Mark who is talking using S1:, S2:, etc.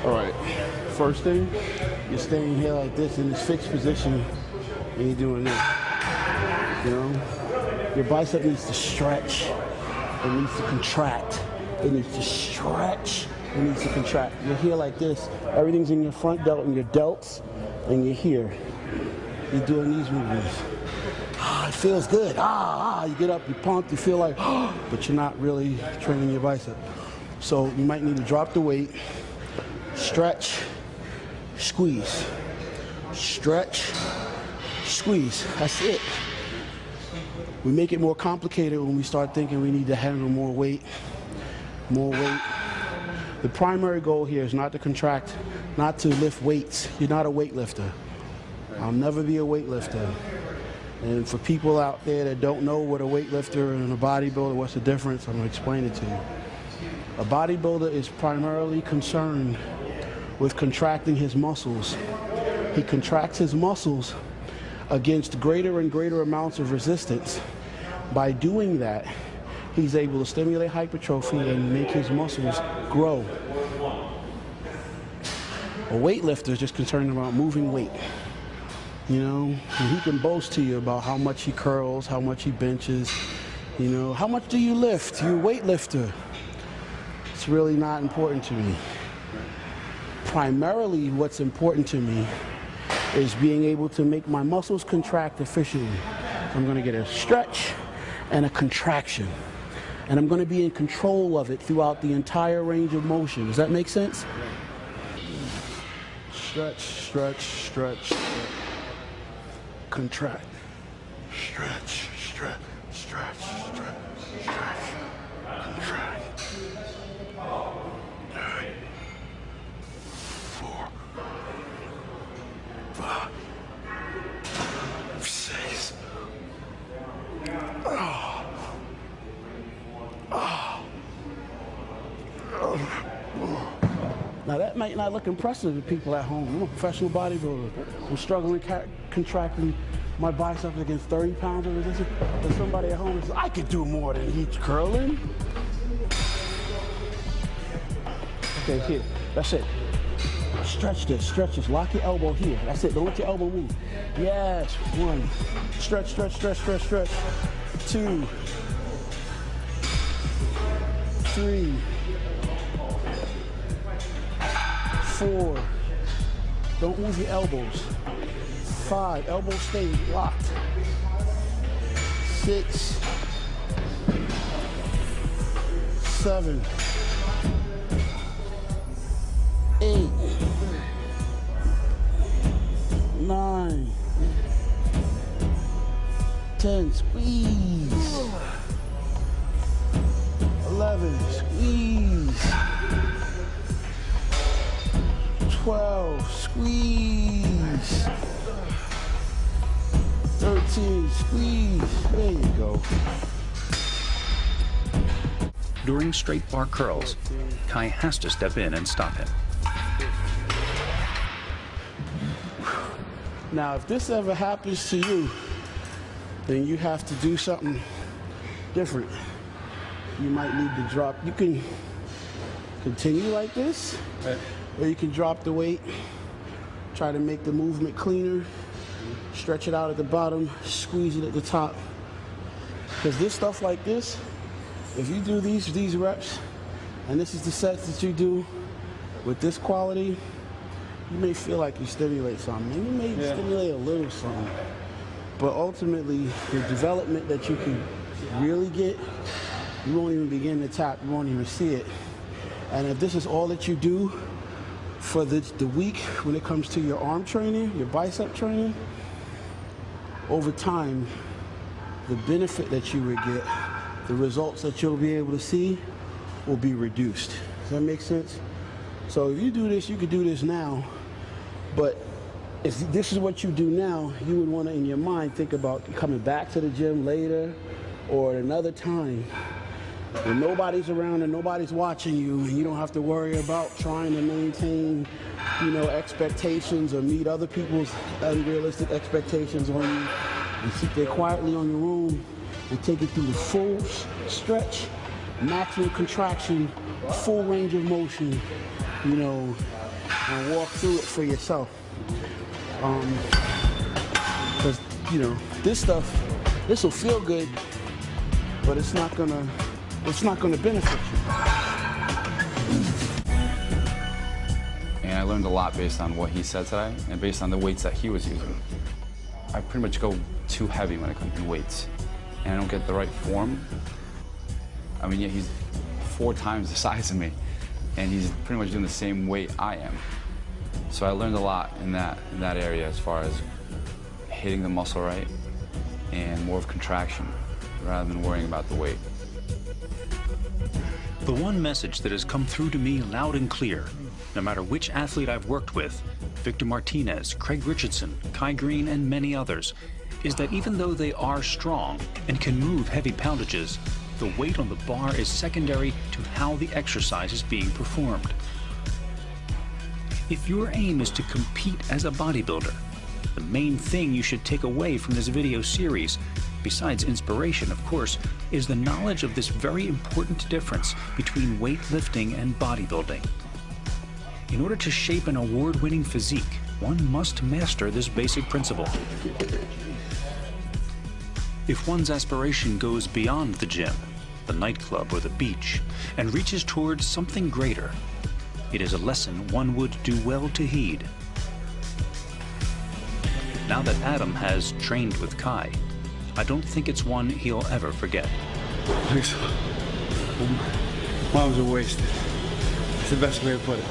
S1: All right, first thing, you're staying here like this in this fixed position and you're doing this. You know, your bicep needs to stretch, it needs to contract, it needs to stretch, it needs to contract. You're here like this, everything's in your front delt and your delts, and you're here. You're doing these movements. It feels good. You get up, you're pumped, you feel like, but you're not really training your bicep. So you might need to drop the weight, stretch, squeeze, stretch, squeeze. That's it. We make it more complicated when we start thinking we need to handle more weight, more weight. The primary goal here is not to contract, not to lift weights. You're not a weightlifter. I'll never be a weightlifter. And for people out there that don't know what a weightlifter and a bodybuilder, what's the difference, I'm going to explain it to you. A bodybuilder is primarily concerned with contracting his muscles. He contracts his muscles against greater and greater amounts of resistance. By doing that, he's able to stimulate hypertrophy and make his muscles grow. A weightlifter is just concerned about moving weight. You know, and he can boast to you about how much he curls, how much he benches, you know, how much do you lift? You're a weightlifter. It's really not important to me. Primarily what's important to me is being able to make my muscles contract efficiently. I'm going to get a stretch and a contraction. And I'm going to be in control of it throughout the entire range of motion. Does that make sense? Stretch, stretch, stretch, stretch. Contract, stretch, stretch, stretch, stretch, stretch, contract. 3, 4, 5, 6. Now that might not look impressive to people at home. I'm a professional bodybuilder. I'm struggling contracting my biceps against 30 pounds of resistance. And somebody at home says, I could do more than he's curling. Okay, here, that's it. Stretch this, lock your elbow here. That's it, don't let your elbow move. Yes, 1. Stretch, stretch, stretch, stretch, stretch. 2, 3, 4, don't move your elbows. 5, elbows stay locked. 6, 7, 8, 9, 10, squeeze. 11, squeeze. 12, squeeze. 13, squeeze. There you go.
S2: During straight bar curls, Kai has to step in and stop him.
S1: Now, if this ever happens to you, then you have to do something different. You might need to drop. You can continue like this, or you can drop the weight, try to make the movement cleaner, stretch it out at the bottom, squeeze it at the top. Because this stuff like this, if you do these reps, and this is the sets that you do with this quality, you may feel like you stimulate something, and you may stimulate a little something. But ultimately, the development that you can really get, you won't even begin to tap, you won't even see it. And if this is all that you do for the week when it comes to your arm training, your bicep training, over time, the benefit that you would get, the results that you'll be able to see will be reduced. Does that make sense? So if you do this, you could do this now, but if this is what you do now, you would want to, in your mind, think about coming back to the gym later or at another time when nobody's around and nobody's watching you, and you don't have to worry about trying to maintain, you know, expectations or meet other people's unrealistic expectations on you, and sit there quietly on your own and take it through the full stretch, maximum contraction full range of motion, you know, and walk through it for yourself. Because, you know, this stuff, this will feel good, but it's not gonna benefit you.
S3: And I learned a lot based on what he said today and based on the weights that he was using. I pretty much go too heavy when it comes to weights, and I don't get the right form. I mean, yeah, he's 4 times the size of me, and he's pretty much doing the same weight I am. So I learned a lot in that area as far as hitting the muscle right and more of contraction rather than worrying about the weight.
S2: The one message that has come through to me loud and clear, no matter which athlete I've worked with, Victor Martinez, Craig Richardson, Kai Greene, and many others, is that even though they are strong and can move heavy poundages, the weight on the bar is secondary to how the exercise is being performed. If your aim is to compete as a bodybuilder, the main thing you should take away from this video series, besides inspiration, of course, is the knowledge of this very important difference between weightlifting and bodybuilding. In order to shape an award-winning physique, one must master this basic principle. If one's aspiration goes beyond the gym, the nightclub, or the beach, and reaches towards something greater, it is a lesson one would do well to heed. Now that Adam has trained with Kai, I don't think it's one he'll ever forget.
S4: Mine was a waste. It's the best way to put it.